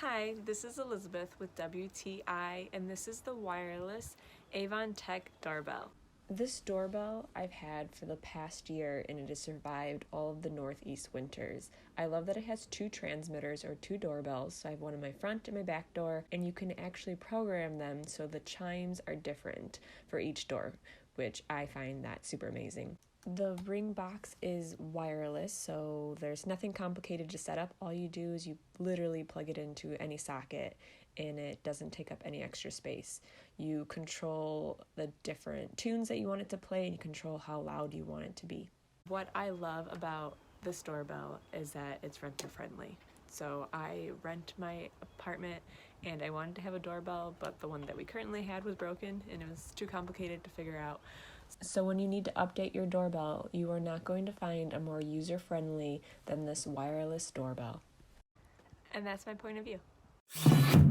Hi, this is Elizabeth with WTI, and this is the wireless AVANTEK doorbell. This doorbell I've had for the past year, and it has survived all of the Northeast winters. I love that it has two transmitters or two doorbells, so I have one in my front and my back door, and you can actually program them so the chimes are different for each door, which I find that super amazing. The ring box is wireless, so there's nothing complicated to set up. All you do is you literally plug it into any socket and it doesn't take up any extra space. You control the different tunes that you want it to play and you control how loud you want it to be. What I love about this doorbell is that it's renter friendly. So I rent my apartment and I wanted to have a doorbell, but the one that we currently had was broken and it was too complicated to figure out. So when you need to update your doorbell, you are not going to find a more user-friendly than this wireless doorbell. And that's my point of view.